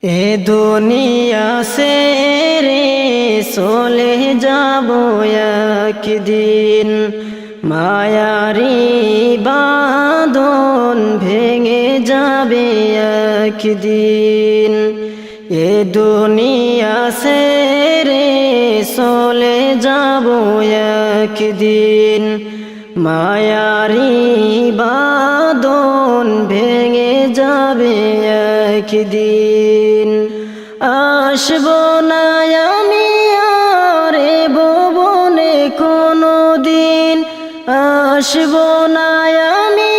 এ দুনিয়া ছেড়ে চলে যাব একদিন, মায়ারি বাঁধন ভেঙে যাবে একদিন। এ দুনিয়া ছেড়ে চলে যাব একদিন, মায়ারি বাঁধন ভেঙে যাবে একদিন। আসব না আমি আর এ ভুবনে কোনো দিন, আসব না আমি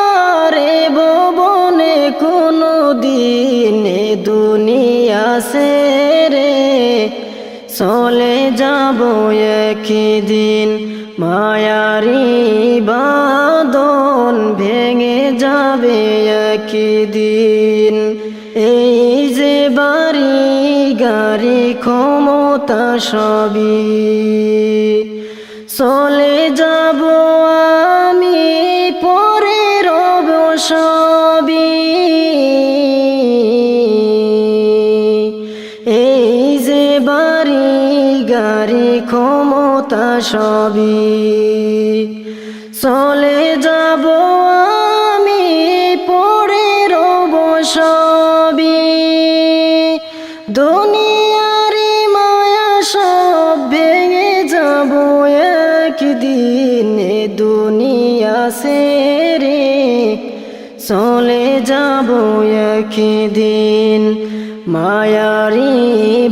আর এ ভুবনে কোনো দিন। এ দুনিয়া ছেড়ে চলে যাব একদিন, মায়ারি বাঁধন ভেঙে যাবে একদিন। এই যে বাড়ি গাড়ি ক্ষমতা সবই চলে যাব আমি, পরে রব সবই। এই যে বাড়ি গাড়ি ক্ষমতা সবই চলে যাব আমি, পরে রব সবই। দুনিয়ার মায়া সব ভেঙে যাব একদিন, এ দুনিয়া ছেড়ে চলে যাব একদিন, মায়ারি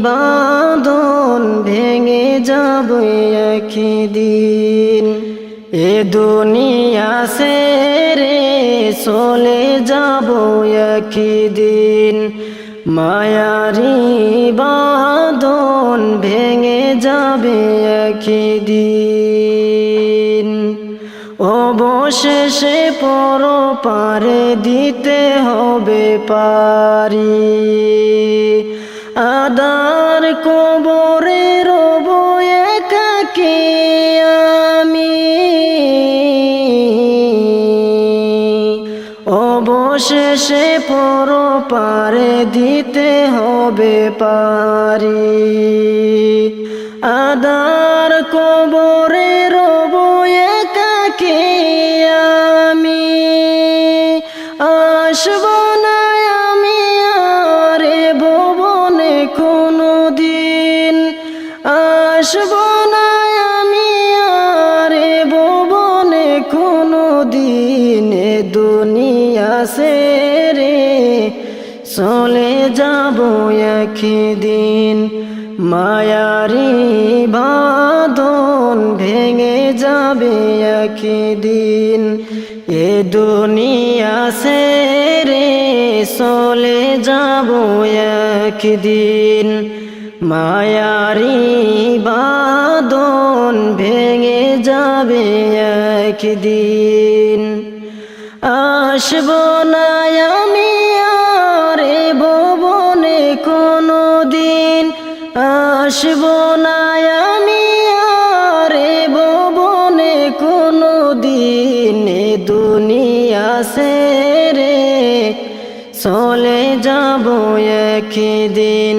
বাঁধন ভেঙে যাব একদিন। এ দুনিয়া ছেড়ে চলে যাব একদিন, মায়ারি বাঁধন ভেঙে যাবে একদিন। অবশেষে পরপারে দিতে হবে পারি, আদার কবরে রব একাকী আমি। অবশেষে পরপারে দিতে হবে পারি, আদার কবরে রব একাকী আমি। আসব না আমি আর এ ভুবনে কোনো দিন, আসব না আমি আর এ ভুবনে কোনো দিন। এ দুনিয়া ছেড়ে চলে যাব একদিন, মায়ারি বাঁধন ভেঙে যাবে একদিন। এ দুনিয়া ছেড়ে চলে যাব একদিন, মায়ারি বাঁধন ভেঙে যাবে একদিন। আসব না আমি আর এ ভুবনে কোনো দিন, আসব না আমি আর এ ভুবনে কোনো দিন। এ দুনিয়া ছেড়ে চলে যাব একদিন,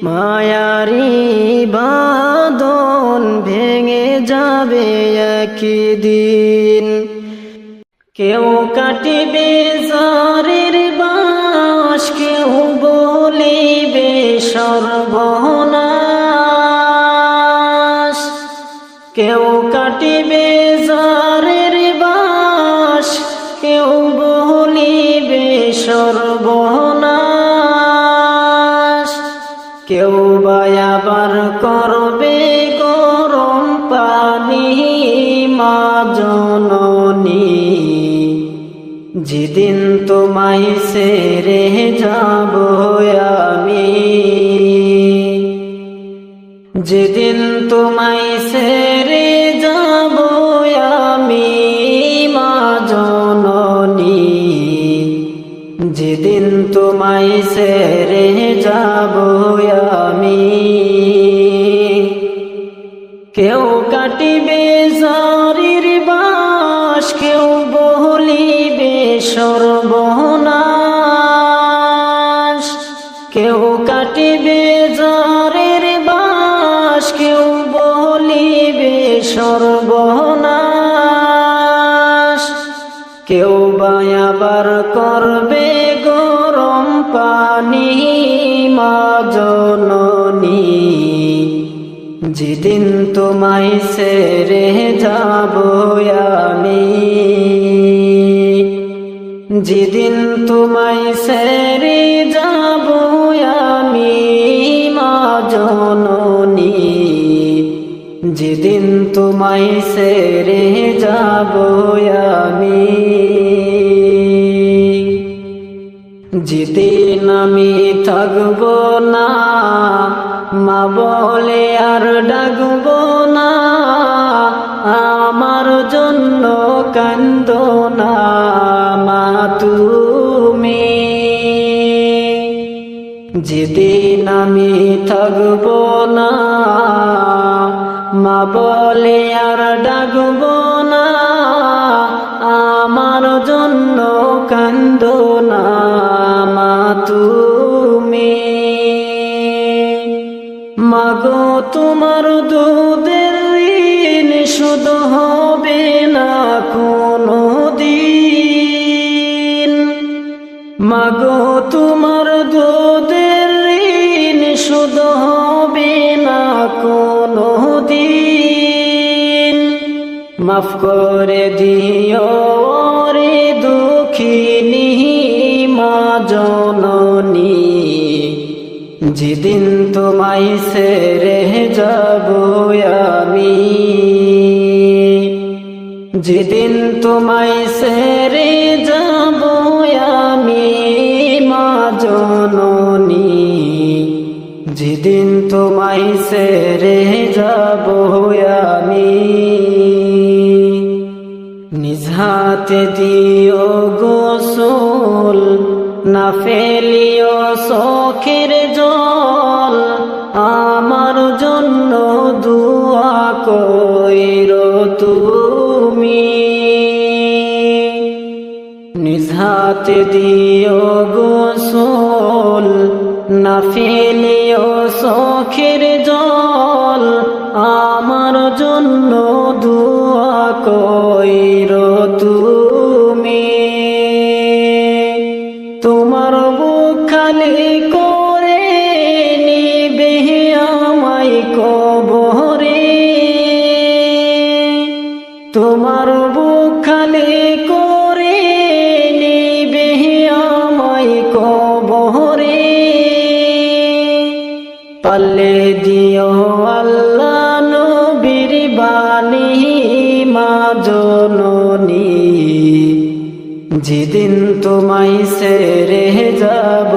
মায়ারি বাঁধন ভেঙে যাবে একদিন। কেউ কাটিবে ঝড়ের বাঁশ, কেউ বলিবে সর্বনাশ। কেউ কাটিবে ঝড়ের বাঁশ, কেউ বলিবে সর্বনাশ। কেউ বা আবার করবে গরম পানি মা জননী, যেদিন তোমায় ছেড়ে যাব আমি, যেদিন তোমায় ছেড়ে যাব আমি মা জননী, যেদিন তোমায় ছেড়ে যাব আমি। কেউ কাটিবে ঝড়ের বাঁশ, কেউ বলিবে সর্বনাশ। কেউ কাটিবে জ্বরের বাস, কেউ বলিবে সর্বনাশ, কেউ বা আবার করবে গরম পানি মা জননী। যেদিন তোমায় ছেড়ে যাব আমি, যেদিন তোমায় ছেড়ে যাব আমি মা জননী, যেদিন তোমায় ছেড়ে যাব আমি, যেদিন আমি থাকব না মা বলে আর ডাকব না, আমার জন্য কান্দো না মা তুমি। যেদিন আমি থাকব না মা বলে আর ডাকব না, আমার জন্য কান্দো না মা তুমি। মাগো তোমার দুধের ঋণ শোধ হবে না কোনো দিন, মাগো তোমার দুধের ঋণ শোধ হবে না কোনো দিন। মাফ করে দিও রে দুঃখিনী মা জননী, যেদিন তোমায় ছেড়ে যাব আমি, যেদিন তোমায় ছেড়ে যাব আমি মা জননী, যেদিন তোমায় ছেড়ে যাব আমি। নিজ হাতে দিও গোসল, না ফেলিও চোখের জল, আমার জন্য দুয়া কইরো তুমি। নিজ হাতে দিও গোসল, না ফেলিও চোখের জল, আমার জন্য দুয়া কইরো তুমি। তোমার বুক খালি করে নিবে আমায় কবরে, তোমার বুক খালি করে নিবে আমায় কবরে। পাল্লে দিও আল্লাহ নবীর বাণী মা জননী, যেদিন তোমায় ছেড়ে যাব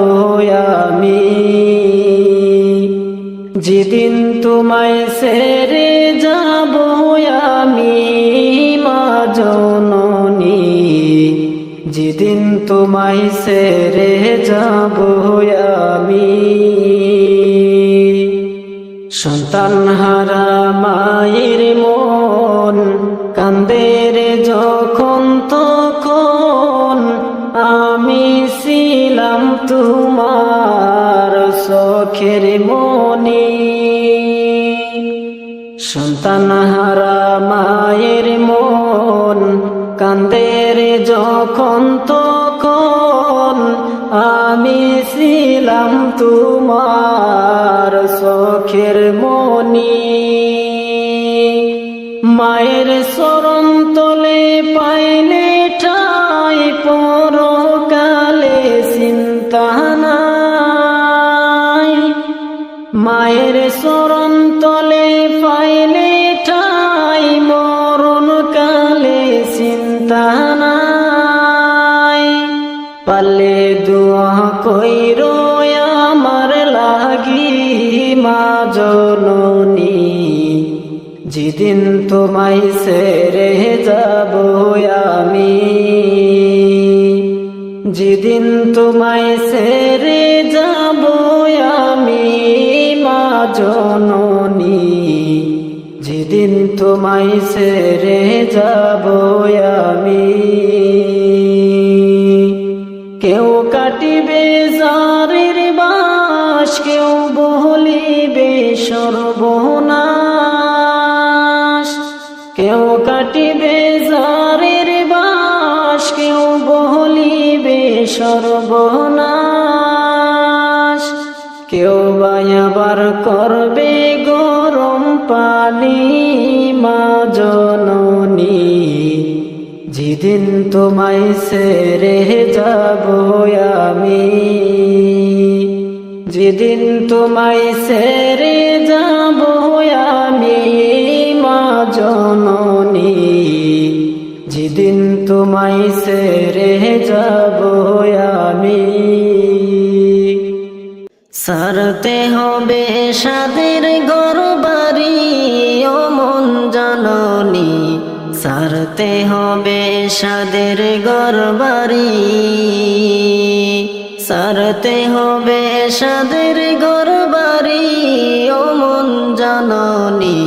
আমি, যেদিন তোমায় ছেড়ে যাব আমি মা জননী, যেদিন তোমায় ছেড়ে যাব আমি। সন্তান হারা মায়ের মন কান্দে রে যখন তখন, আমি ছিলাম তোমার চোখের মনি। সন্তান হারা মায়ের মন কান্দে রে যখন তখন, আমি ছিলাম তোমার চোখের মনি। মায়ের চরণ তলে পাইলে ঠাই পরকালে চিন্তা নাই, মায়ের চরণ তলে পাইলে ঠাই মরণ কালে চিন্তা নাই। পালে দুয়া কইরো আমার লাগি মা জননী, যেদিন তোমায় ছেড়ে যাব আমি, যেদিন তোমায় ছেড়ে যাব আমি মা জননী, যেদিন তোমায় ছেড়ে যাব আমি। কেউ কাটিবে জারের বাস, কেউ বলিবে সর্বনাশ, কেউ কাটিবে জারের বাস, কেউ বলিবে সর্বনাশ, কেউ বা আবার করবে গরম পানি। মা জননী যেদিন তোমায় ছেড়ে যাব আমি, যেদিন তোমায় ছেড়ে যাব আমি মা জননী, যেদিন তোমায় ছেড়ে যাব আমি। ছাড়তে হবে সাদের ঘরবাড়ি ও মন জননী, ছাড়তে হবে সাদের ঘরবাড়ি, ছাড়তে হবে সাদের ঘরবাড়ি ও মন জননী,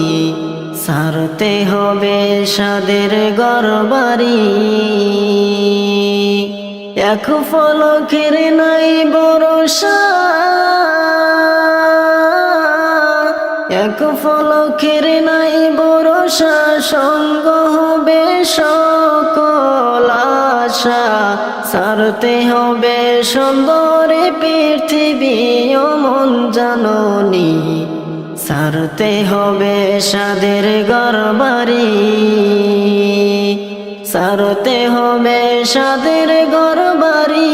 ছাড়তে হবে সাদের ঘরবাড়ি। এক পলকের নাই ভরসা, এক পলকের নাই ভরসা, সঙ্গ হবে সকল আশা। ছাড়তে হবে সুন্দর পৃথিবী ও মন জননী, ছাড়তে হবে সাদের ঘরবাড়ি, ছাড়তে হবে সাদের ঘরবাড়ি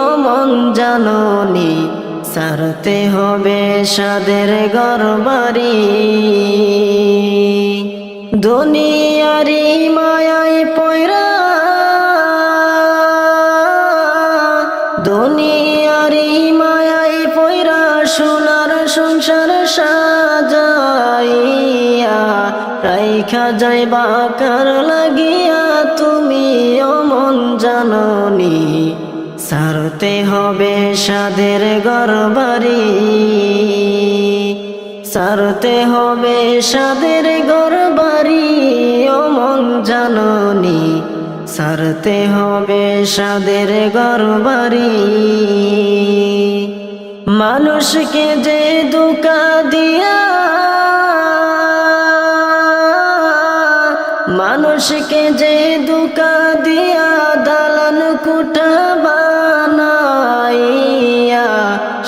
ও মন জননী, ছাড়তে হবে সাদের ঘরবাড়ি। দুনিয়ারি মায়ায় পয়রা, দুনিয়ারি মায়ায় পয়রা, সোনার সংসার সাজাইয়া রাইখা যাইবা কার লাগিয়া তুমি ও মন জননী, ছাড়তে হবে সাদের ঘরবাড়ি, ছাড়তে হবে সাদের ঘরবাড়ি ও মন জননী, ছাড়তে হবে সাদের ঘরবাড়ি। মানুষকে যে ধোঁকা দিয়া, মানুষকে যে ধোঁকা দিয়া দালান কোঠা বানাইয়া,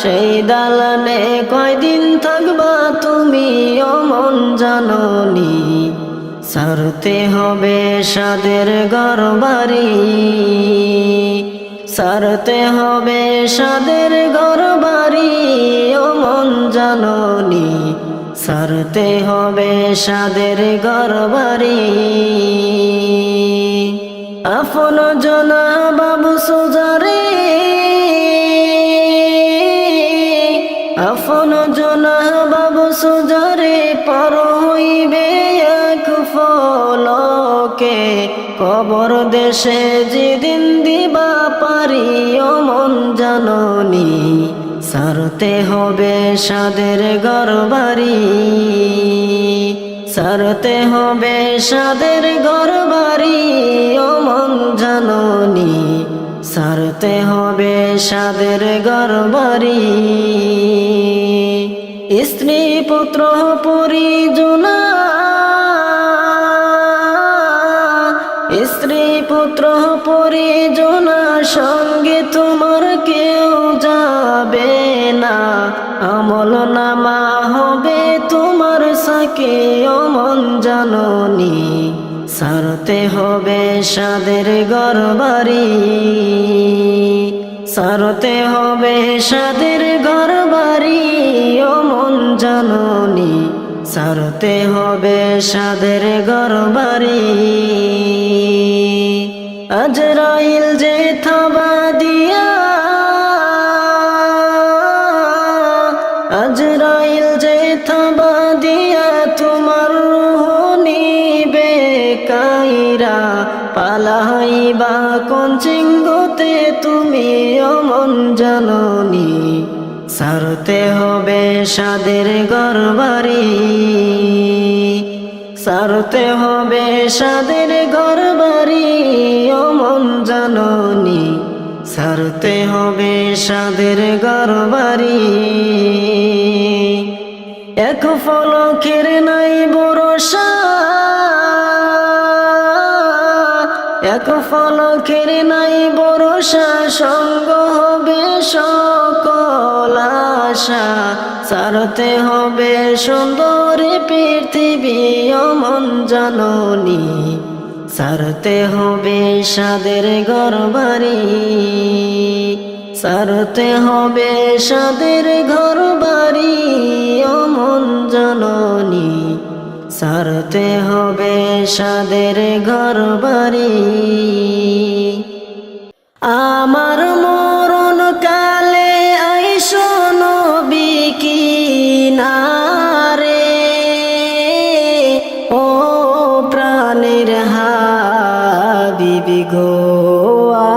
সেই দালানে কয়দিন থাকবা তুমি ও মন জননী, ছাড়তে হবে সাদের ঘরবাড়ি, ছাড়তে হবে সাদের ঘরবাড়ি ও মন জননী, ছাড়তে হবে সাদের ঘরবাড়ি। আপন জনা বাবু সোজারে, আপন জনা বাবু সোজারে, পর হইবে এক ফলকে, কবর দেশে যেদিন দিবা পারি ও মন জননী, ছাড়তে হবে সাদের ঘরবাড়ি, ছাড়তে হবে সাদের ঘরবাড়ি ও মন জননী, ছাড়তে হবে সাদের ঘরবাড়ি। স্ত্রী পুত্র পরিজনা, স্ত্রী পুত্র পরিজনা, সঙ্গে তোমার কেউ যাবে না, আমল নামা হবে তোমার সাকে ও মন জননী, ছাড়তে হবে সাদের ঘরবাড়ি, ছাড়তে হবে সাদের ঘরবাড়ি ও মন জননী, ছাড়তে হবে সাদের ঘরবাড়ি। আজরাইল যে থাবা দিয়া, আজরাইল যে থাবা দিয়া, তোমার রূহ নিবে কাইরা, পালাইবা কোন চিঙ্গতে তুমি ও মন জননী, ছাড়তে হবে সাদের ঘরবাড়ি, ছাড়তে হবে সাদের ঘরবাড়ি ও মন জননী, ছাড়তে হবে সাদের ঘরবাড়ি, এক পলকের নাই ভরসা, এক পলকের নাই ভরসা, সঙ্গ হবে সকল আশা। ছাড়তে হবে সুন্দর পৃথিবী ও মন জননী, ছাড়তে হবে সাদের ঘরবাড়ি, ছাড়তে হবে সাদের ঘরবাড়ি ও মন জননী, ছাড়তে হবে সাদের ঘরবাড়ি। আমার মরণ কালে আইসো নবী কিনারে, ও প্রাণের হাবিবি গো,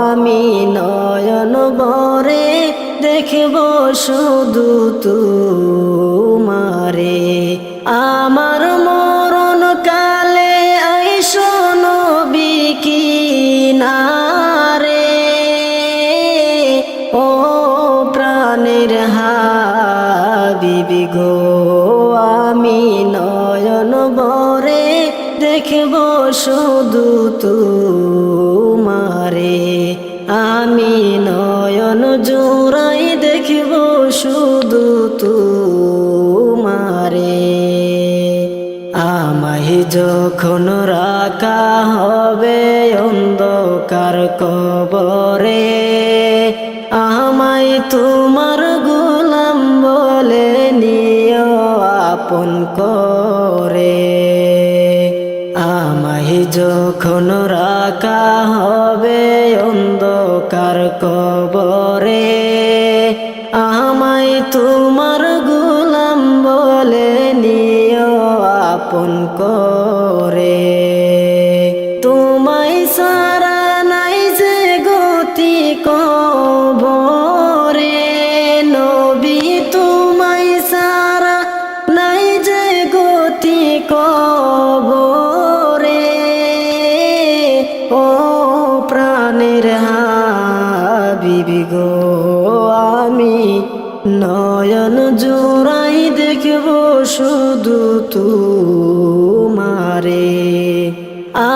আমি নয়ন ভরে দেখব শুধু তোমারে। আমার মরণ কালে আইসো নবী কিনারে, ও প্রাণের হাবিবি গো, আমি নয়ন ভরে দেখব শুধু তোমারে। আমি নয়ন জোড়াই দেখব শুধু তোমারে। আমায় যখন রাখা হবে অন্ধকার কবরে, আমায় তোমার গোলাম বলে নিও আপন করে। আমায় যখন রাখা হবে অন্ধকার কবরে, আমায় তোমার গোলাম বলে নিও আপন করে। তোমায় সারা নাই যে গতি কবরে, নবী তোমায় সারা নাই যে গতি কবরে, ও প্রাণের হাবিবি গো, আমি নয়ন জোড়াই দেখব শুধু তোমারে।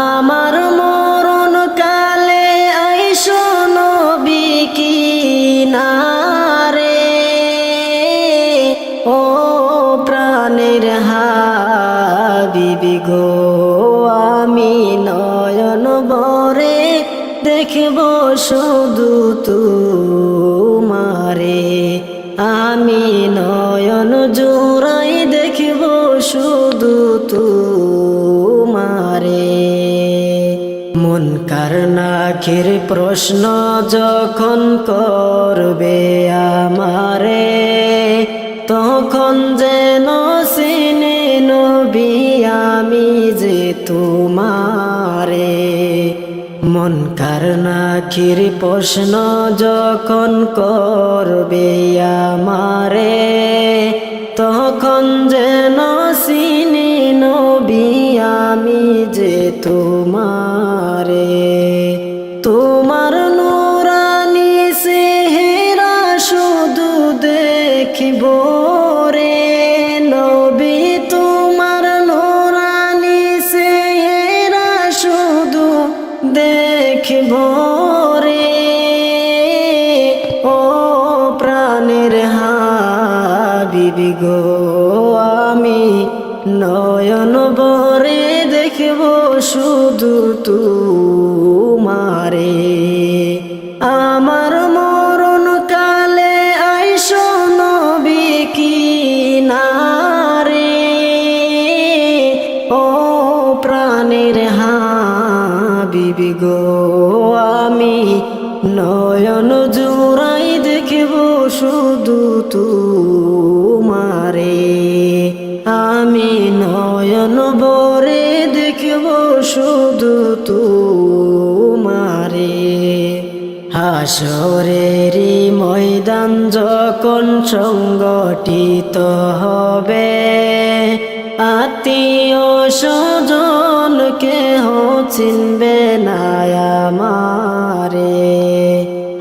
আমার মরণ কালে আইসো নবী কিনারে, ও প্রাণের হাবিবি গো, আমি নয়ন ভরে দেখব শুধু তোমারে। আমি নয়ন জোড়াই দেখব শুধু তোমারে। মুনকার নাকির প্রশ্ন যখন করবে আমারে, তখন যেন চিনি নবী আমি যে তোমারে। মুনকার নাকির প্রশ্ন যখন করবে আমারে, তখন যেন চিনি নবী আমি যে তোমারে। তোমার নুরানি চেহারা শুধু দেখিব রে নবী, তোমার নুরানি চেহারা শুধু দেখিব রে, ও প্রাণের হাবিবি গো, আমি নয়ন ভরে দেখব শুধু তোমারে। আমার মরণ কালে আইসো নবী কিনারে, ও প্রাণের হাবিবি গো, আমি নয়ন জোড়াই দেখব শুধু তোমারে। আমি নয়ন ভরে দেখব শুধু তোমারে। হাসরেরই ময়দান যখন সংগঠিত হবে, আত্মীয় স্বজন কেহ চিনবে না আমারে।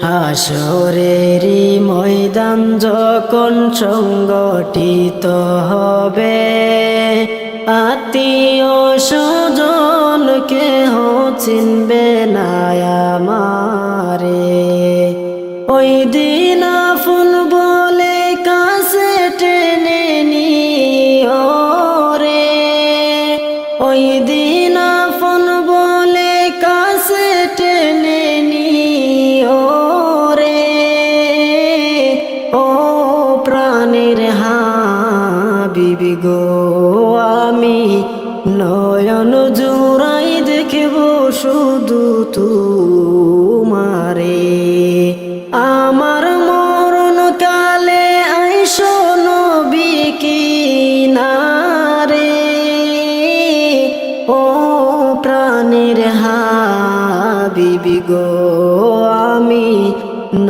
হাসরেরই ময়দান যখন সংগঠিত হবে, আত্মীয় স্বজন কেহ চিনবে না আমারে। ওই দিন আপন বলে কাছে টেনে নিও রে, ওই দিন আপন বলে কাছে টেনে নিও রে। ও প্রাণের হাবিবি গো, আমি নয়ন জুড়াই দেখব শুধু তোমারে। আমার মরণ কালে আইসো নবী কিনারে। ও প্রাণের হাবিবি গো, আমি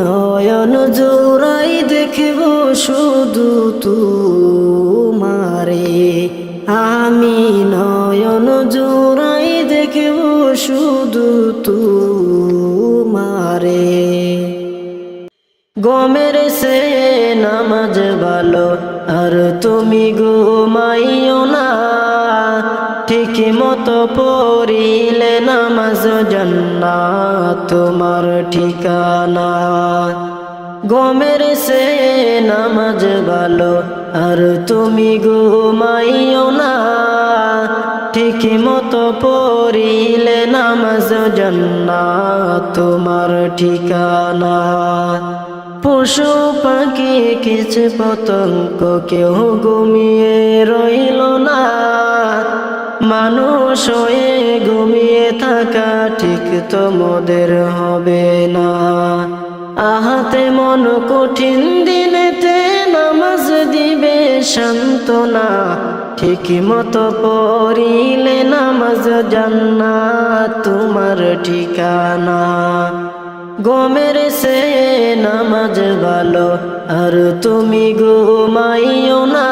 নয়ন জোড়াই দেখব শুধু তোমারে। আমি নয়ন জোড়াই দেখব শুধু তোমারে। গমের সে নামাজ ভালো আর তুমি ঘুমাইও না, ঠিক মতো পড়িলে নামাজ জান্নাত তোমার ঠিকানা। গমের সে নামাজ ভালো আর তুমি ঘুমাইও না, ঠিক মতো পড়িলে নামাজ জান্নাত তোমার ঠিকানা। পশু পাখি কিছু পতঙ্গ কেউ ঘুমিয়ে রইল না, মানুষ হয়ে ঘুমিয়ে থাকা ঠিক তোমাদের হবে না। আহাতে মন কঠিন দিনেতে নামাজ দিবে সান্ত্বনা, ঠিক মতো পড়িলে নামাজ জান্নাত তোমার ঠিকানা। গমের সে নামাজ ভালো আর তুমি ঘুমাইও না,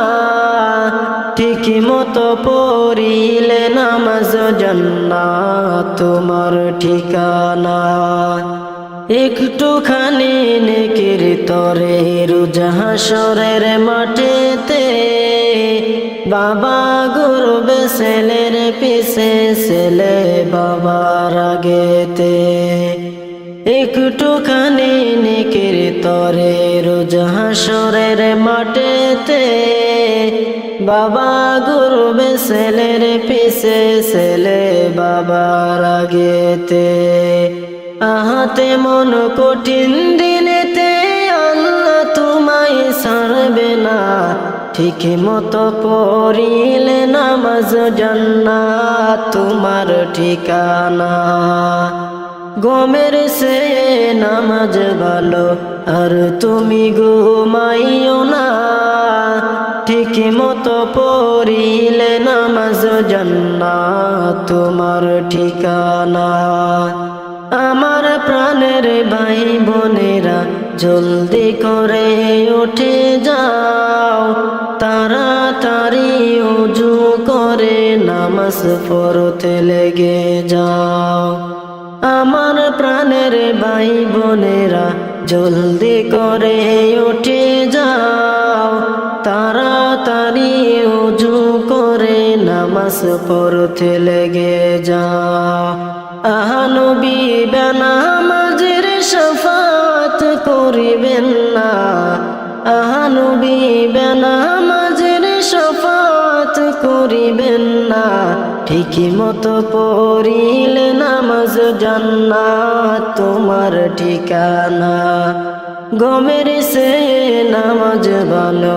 ঠিক মতো পড়িলে নামাজ জান্নাত তোমার ঠিকানা। একটুখানি নেকির তরে রোজ হাসরের মাঠেতে, বাবা গর্বে ছেলের পিছে ছেলে বাবার আগেতে। একটুখানি নেকির তরে রোজ হাসরের মাঠেতে, বাবা গর্বে ছেলের পিছে ছেলে বাবার আগেতে। আহাতে মন কঠিন দিনেতে আল্লাহ তোমায় ছাড়বে না, ঠিক মতো পড়িলে নামাজ জান্নাত তোমার ঠিকানা। গমের সে নামাজ ভালো আর তুমি ঘুমাইও না, ঠিক মতো পড়িলে নামাজ জান্নাত তোমার ঠিকানা। আমার প্রাণের ভাই বোনেরা জলদি করে উঠে যাও, তাড়াতাড়ি ওযু করে নামাজ পড়তে লেগে যাও। আমার প্রাণের ভাই বোনেরা জলদি করে উঠে যাও, তাড়াতাড়ি ওযু করে নামাজ পড়তে লেগে যাও। নবী বেনামাজের শাফাত করিবেন না, নবী বেনামাজের শাফাত করিবেন না, ঠিক মতো পড়িলে নামাজ জান্নাত তোমার ঠিকানা। গমের সে নামাজ ভালো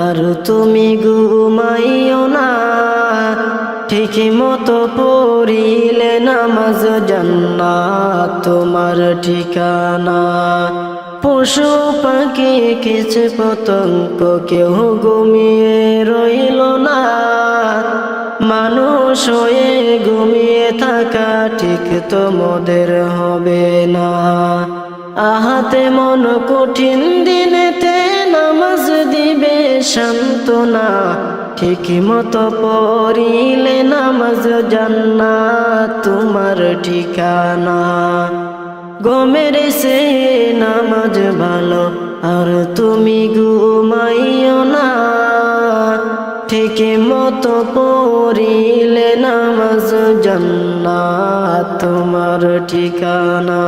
আর তুমি ঘুমাইও না, ঠিক মতো পড়িলে নামাজ জান্নাত তোমার ঠিকানা। পশু পাখি কিছু পতঙ্গ কেউ ঘুমিয়ে রইল না, মানুষ হয়ে ঘুমিয়ে থাকা ঠিক তোমাদের হবে না। আহাতে মন কঠিন দিনেতে নামাজ দিবে সান্ত্বনা, ঠিক মতো পড়িলে নামাজ জান্নাত তোমার ঠিকানা। গমের সে নামাজ ভালো আর তুমি ঘুমাইও না ঠিক মতো পড়িলে নামাজ জান্নাত তোমার ঠিকানা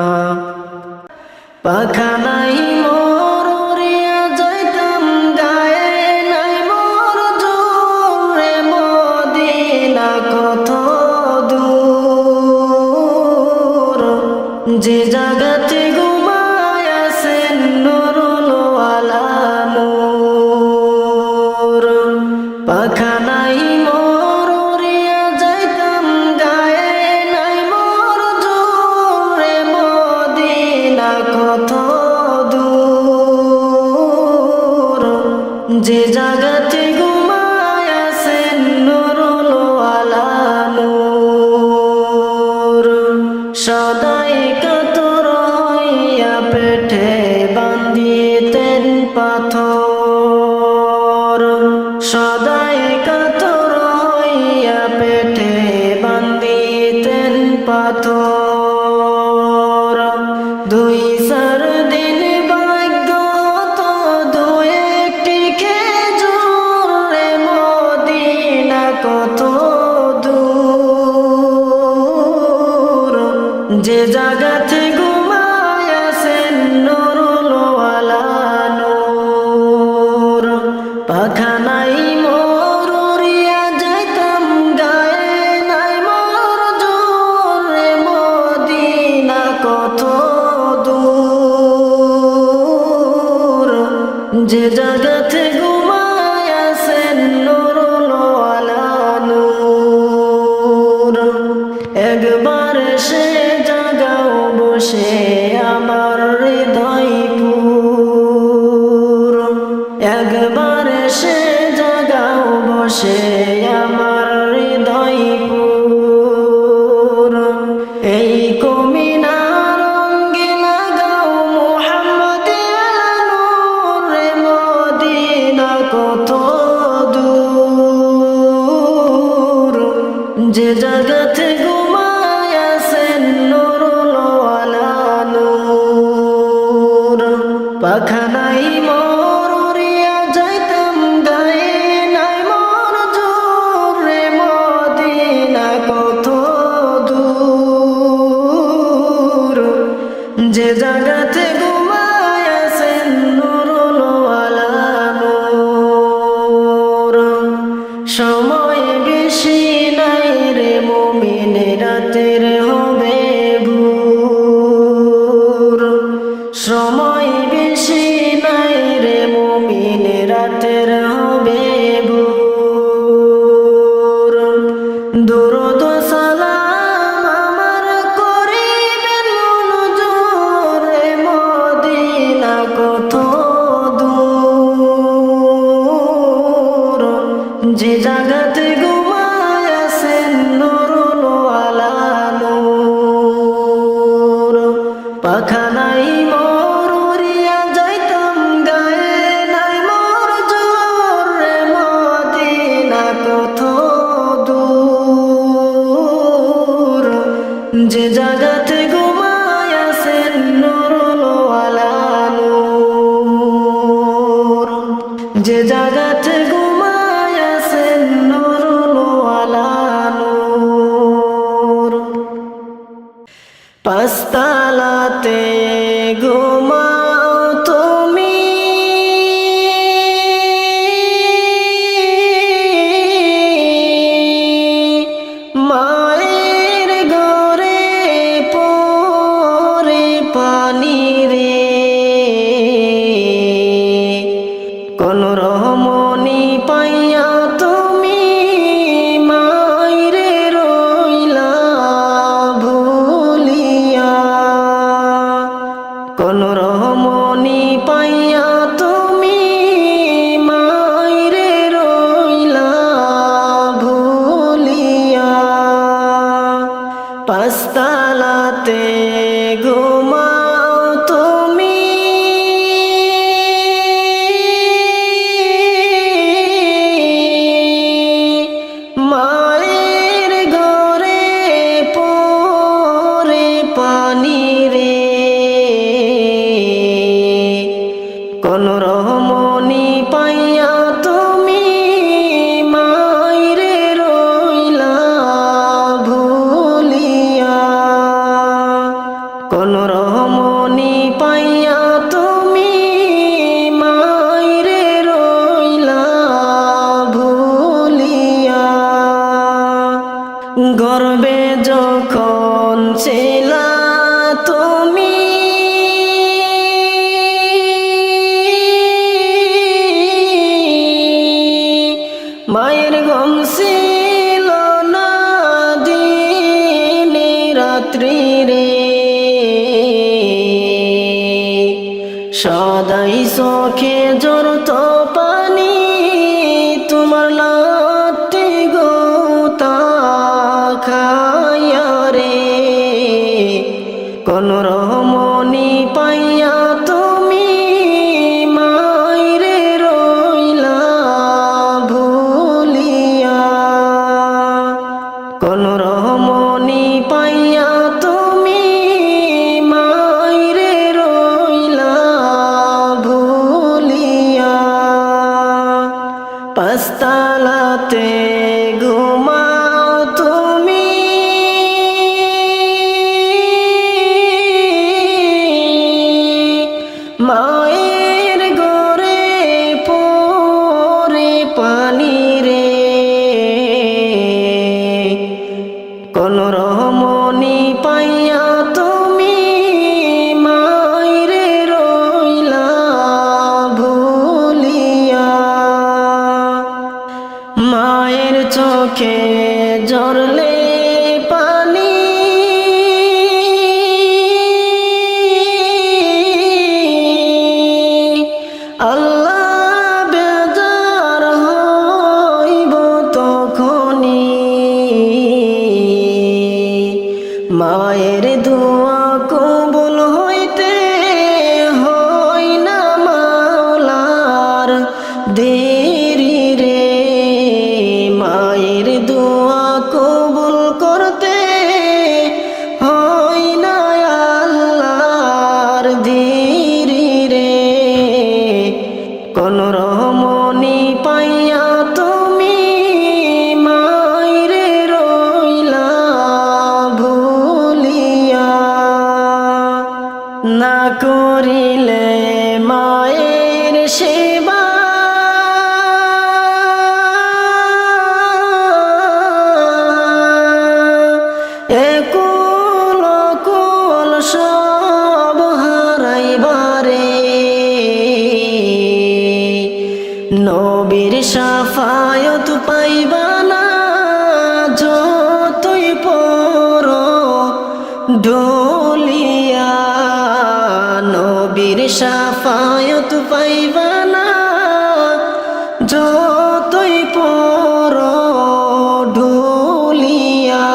পাখা নাই মোর উড়িয়া যাইতাম গায়ে নাই মোর জোরে মদিনা কত দূর যে জাগাতে ঘুমায় আছেন নুরুল ওয়ালা নূর পাখা নাই মোর উড়িয়া যাইতাম গায়ে নাই মোর জোরে মদিনা কত দূর যে জাগাতে ঘুমায় আছেন নুরুল ওয়ালা নূর সদাই কাতর হইয়া পেটে বান্ধিতেন পাথর সদাই কাতর হইয়া পেটে বান্ধিতেন পাথর দুই চার দিন ভাগ্য তো দু একটি খেজুর রে মদিনা কত দূর যে জাগাতে ঘুমায় আছেন নুরুল ওয়ালা নূর পাখা নাই মোর উড়িয়া যাইতাম গায়ে নাই মোর জোরে মদিনা কত দূর যে জাগাতে ঘুমায় আছেন নুরুল ওয়ালা নূর একবার সে জাগাও বসে আমার হৃদয় পুর একবার সে জাগাও বসে আমার হৃদয় পুর এই কমিনার রঙ্গিনা গাও মুহাম্মদিয়া নূর রে মদিনা কত দূর যে জাগাতে ঘুমায় আছেন নুরুল ওয়ালা নূর পাখা নাই মোর উড়িয়া যাইতাম গায়ে নাই মোর জোরে মদিনা কত দূর যে জাগাতে ঘুমায় আছেন নুরুল ওয়ালা নূর সময় বেশি নাই রে মুমিন রাতের হবে ভোর সময় বেশি নাই রে মুমিন রাতের হবে ভোর দুরূদ সালাম আমার করিবেন মনজুর রে মদিনা কত দূর যে জাগাতে ঘুমায় আছেন নুরুল ওয়ালা নূর পাখা নাই মোর উড়িয়া যাইতাম গায়ে নাই মোর জোরে মদিনা কত দূর যে জাগাতে ঘুমায় আছেন নুরুল ওয়ালা নূর যে জাগাতে ঘুমায় আছেন নুরুল ওয়ালা নূর পাঁচতলাতে ঘুমাও তুমি মায়ের ঘরে পরে পানি রে কোন রহমনি পাইয়া তুমি মাইরে রইলা ভুলিয়া কোন রহমনি পাইয়া তুমি মাইরে রইলা ভুলিয়া পাঁচতলাতে ঘুমাও তুমি মায়ের গম ছিল না দিনে রাত্রি রে, সদাই চোখে জড়ত পানি তোমার লাঠি গোতা খাইয়া রে। কোন রমণী পাইয়া তুমি মাইরে রইলা ভুলিয়া, কোন রমণী পাইয়া তুমি মাইরে রইলা ভুলিয়া। পাঁচতলাতে ঘুমাও তুমি, মায়ের ঘরে পরে পানি রে। কোন রমণী পাইয়া তুমি মাইরে রইলা ভুলিয়া। মায়ের চোখে জড়লে পানি, আল্লাহ বেজার হইব তখনি। মায়ের দোয়া কবুল হইতে হয় না মাওলার দেরি রে। মায়ের দোয়া কবুল করতে হয় না আল্লাহর দেরি রে। কোন রমণী পাইয়া তুমি মাইরে রইলা ভুলিয়া। না করিলে মায়ের সেবা, একুল কুল সব হারাইবারে। নবীর শাফায়াত পাইবা না যতই পড়ো ঢুলিয়া। নবীর শাফায়াত পাইবা না যতই পড়ো ঢুলিয়া।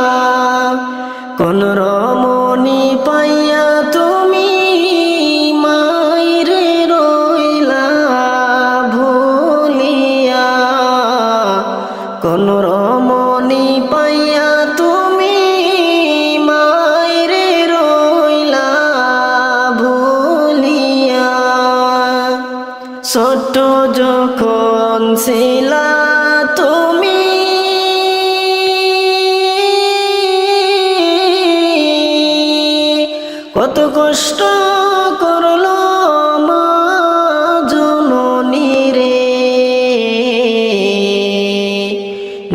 কোন রমণী পাইয়া তুমি মাইরে রইলা ভুলিয়া। কোন রমণী পাইয়া তুমি মাইরে রইলা ভুলিয়া। ছোট যখন ছিলা তুমি কত কষ্ট করলো মা জননী রে।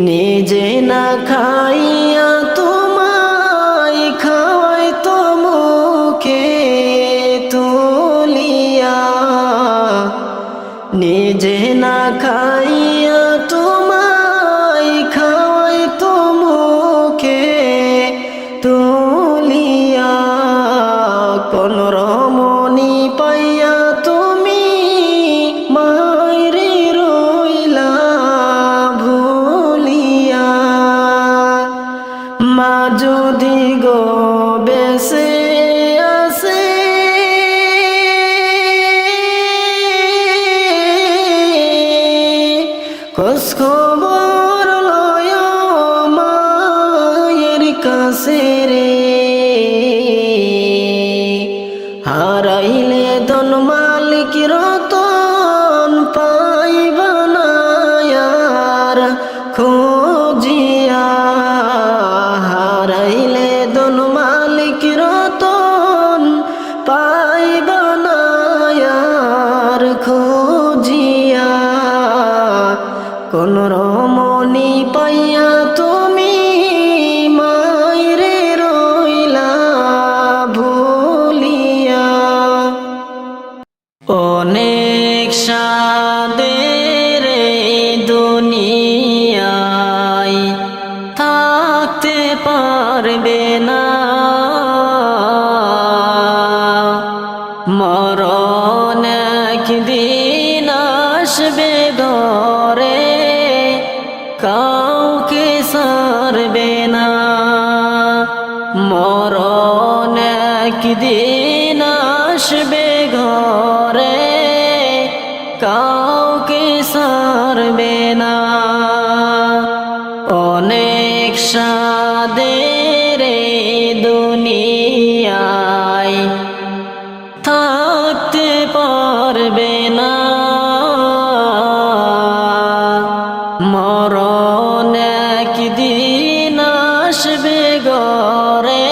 নিজে না খাইয়া তোমায় খাওয়াই তো মুখে তুলিয়া। নিজে না খাইয়া তোমায় খাওয়াই তো মুখে তুলিয়া। কোন রমণী পাইয়া তুমি মাইরে রইলা ভুলিয়া। মা যদি গো বেঁচে আছে খোঁজ খবর লয় মায়ের কাছে রে। হারাইলে ধন মালিক রতন পাইবা না আর খোঁজিয়া। হারাইলে ধন মালিক রতন পাইবা না আর খোঁজিয়া। কোন রমণী পাইয়া তুমি মাইরে রইলা ভুলিয়া। অনেক সাদের দুনিয়া কাউকে ছাড়বে না। মরণ একদিন আসবে ঘরে, কাউকে ছাড়বে না। অনেক সাদের দুনিয়ায় থাকতে পারবে না। মরণ একদিন আসবে ঘরে,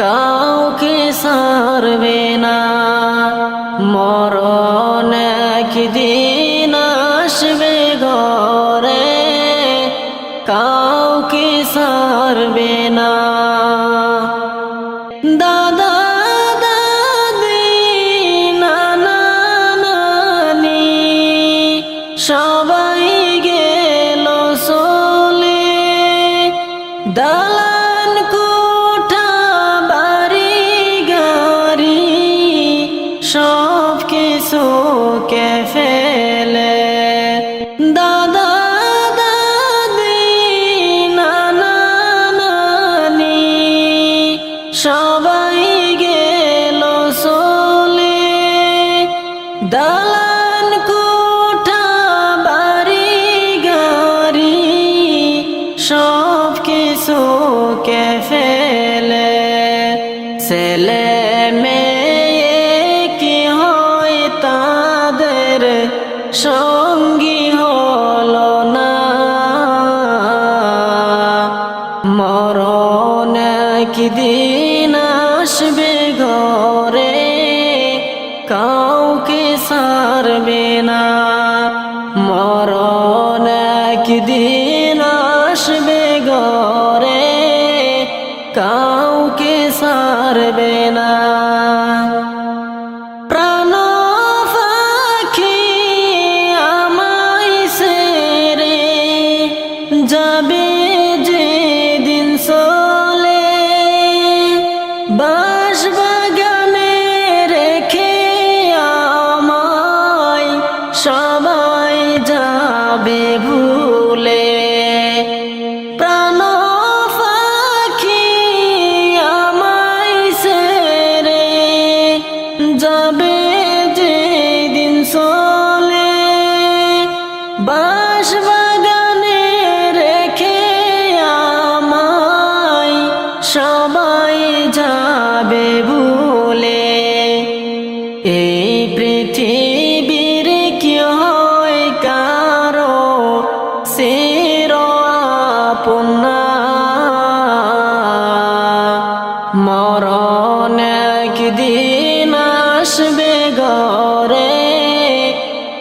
কাউকে ছাড়বে না। মরণ একদিন আসবে ঘরে, কাউকে ছাড়বে না। দাদা দাদি নানা নানি সবাই গেল চলে, দালান কোঠা বাড়ি গাড়ি সব কিছুকে ফেলে। দাদা দাদি নানা নানি সবাই গেল চলে, দালান কোঠা বাড়ি গাড়ি সব কিছুকে ফেলে। ছেলে মেয়ে কি হয় তাদের সঙ্গী হলো না। মরণ একদিন আসবে ঘরে, কাউকে ছাড়বে না। মরণ একদিন আসবে ঘরে, কাউকে ছাড়বে না। প্রাণ পাখি আমায় ছেড়ে যাবে যেদিন চলে, বাঁশবাগানে রেখে আমায় সবাই যাবে ভুলে। প্রাণ পাখি আমায় ছেড়ে যাবে যেদিন চলে, বাঁশবাগানে রেখে আমায় সবাই যাবে ভুলে। এই পৃথিবীর কি হয় কারো চির আপন না। মরণ একদিন আসবে ঘরে,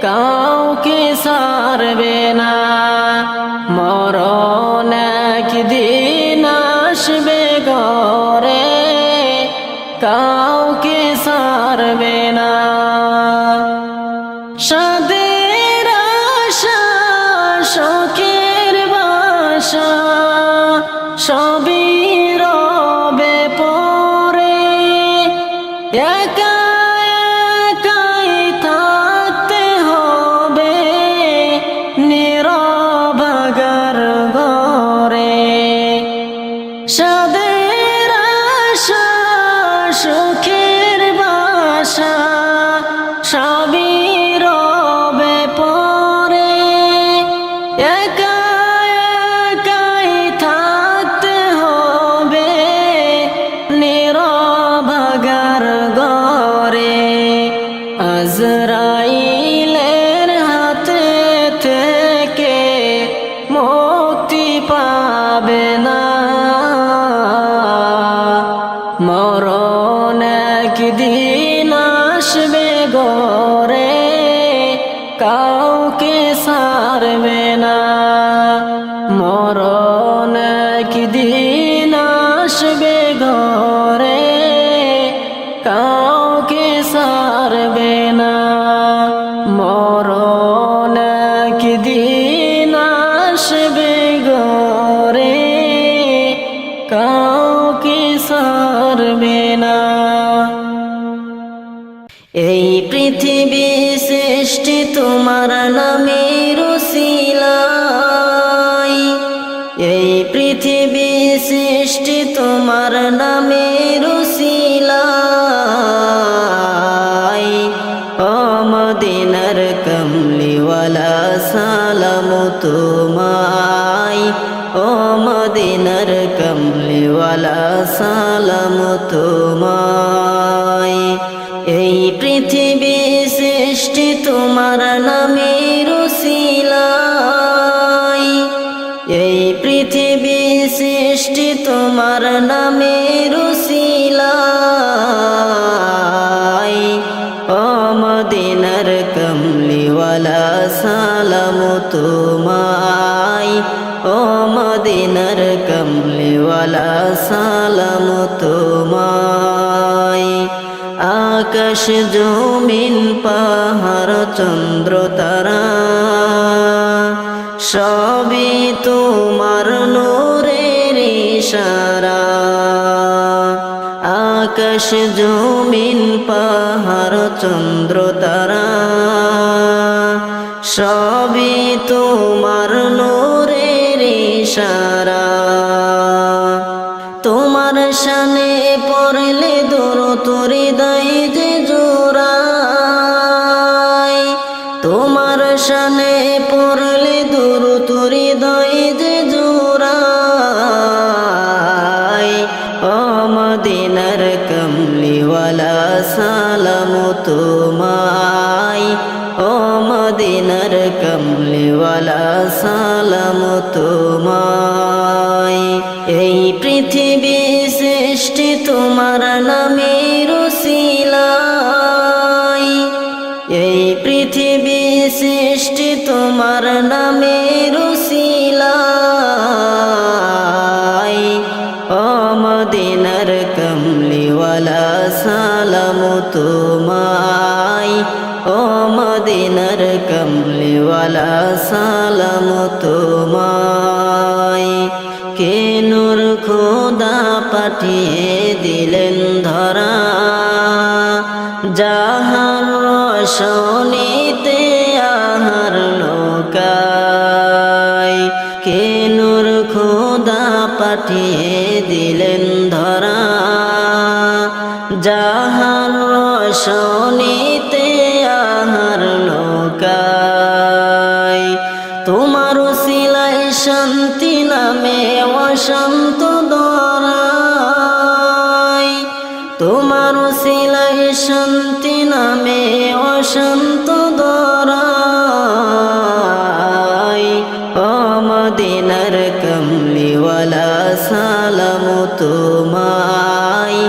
কাউকে ছাড়বে না। মরণ একদিন আসবে ঘরে, কাউকে ছাড়বে না। সাদের আশা শখের বাসা সবই রবে পরে, একা একাই থাকতে হবে নীরবাগার ঘরে। সাদের আশা সুখের বাসা সবই রবে পরে, একা একাই থাকতে হবে নীরবাগার ঘরে। আজরাইলের হাতে থেকে মুক্তি পাবে না। মরণ একদিন আসবে ঘরে, কাউকে ছাড়বে না। মরণ একদিন আসবে ঘরে, কাউকে ছাড়বে না। মরণ একদিন আসবে ঘরে, কাউকে ছাড়বে না। এই পৃথিবী সৃষ্টি তোমার নামের উসিলায়, সালাম তোমায় ও মদিনার কমলিওয়ালা সালাম তোমায় এই পৃথিবী সৃষ্টি তোমার নামের উসিলায় এই পৃথিবী সৃষ্টি তোমার নামের উসিলায় ও মদিনার কমলিওয়ালা সালাম তোমায় ও মদিনার কমলিওয়ালা সালাম তোমায় আকাশ জমিন পাহাড় চন্দ্র তারা সবই তোমার নূরের ইশারা আকাশ জমিন পাহাড় চন্দ্র তারা সবই তোমার নূরের ইশারা তোমার শানে পড়লে দরুদ হৃদয় যে জোড়ায় তোমার শানে পড়লে দরুদ হৃদয় যে জোড়ায় ও মদিনার কমলিওয়ালা সালাম তোমায় ও মদিনার কমলিওয়ালা সালাম তোমায় এই পৃথিবী সৃষ্টি তোমার নামের উসিলায় এই পৃথিবী সৃষ্টি তোমার নামের উসিলায় ও মদিনার কমলিওয়ালা সালাম তোমায় ও মদিনার কমলিওয়ালা সালাম তোমায় কে নূর খোদা পাঠিয়ে দিলেন ধরা যাহার রোশনীতে আহার লোকায় কে নূর খোদা পাঠিয়ে দিলেন ধরা যাহার রোশনীতে আহার লোকায় তোমার উসিলায় শান্তি নামে অশান্ত দরায় তোমার উসিলায় শান্তি নামে অশান্ত দরায় ও মদিনার কমলিওয়ালা সালাম তোমায়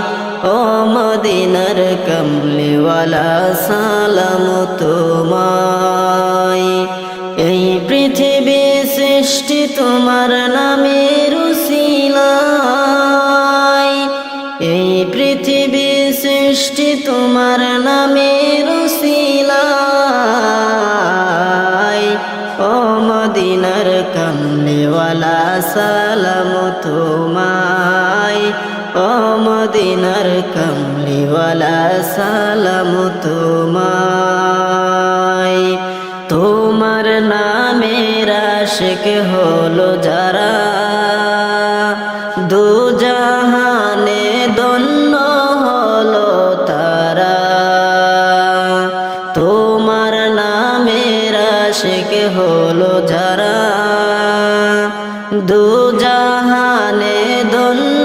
ও মদিনার কমলিওয়ালা সালাম তোমায় এই পৃথিবী সৃষ্টি তোমার নামের উসিলায় এই পৃথিবী সৃষ্টি তোমার নামের উসিলায় ও মদিনার কমলিওয়ালা সালাম তোমায় ও মদিনার কমলিওয়ালা সালাম তোমায় তোমার নামের আশিক হলো যারা দু জাহানে ধন্য হলো তারা তোমার নামের আশিক হলো যারা দু জাহানে ধন্য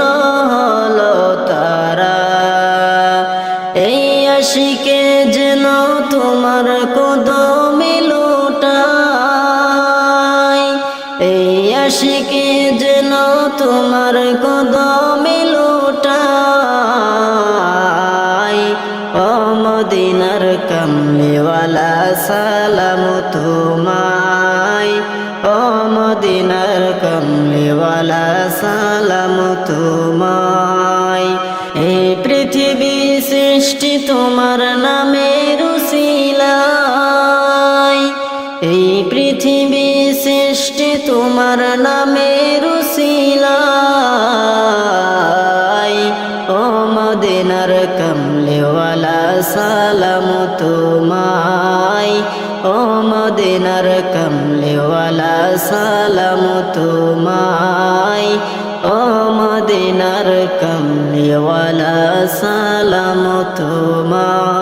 হলো তারা এই আশিকে যেন তোমার কদমে লুটায় এই আশিকে যেন তোমার কদমে লুটায় ও মদিনার কমলিওয়ালা সালাম তোমায় ও মদিনার কমলিওয়ালা সালাম তোমায় এই পৃথিবী সৃষ্টি তোমার নামের উসিলায় এই পৃথিবী সৃষ্টি তোমার নামের উসিলায় ও মদিনার কমলিওয়ালা সালাম তোমায় ও মদিনার কমলিওয়ালা সালাম তোমায় ও মদিনার কমলিওয়ালা সালাম তোমায়।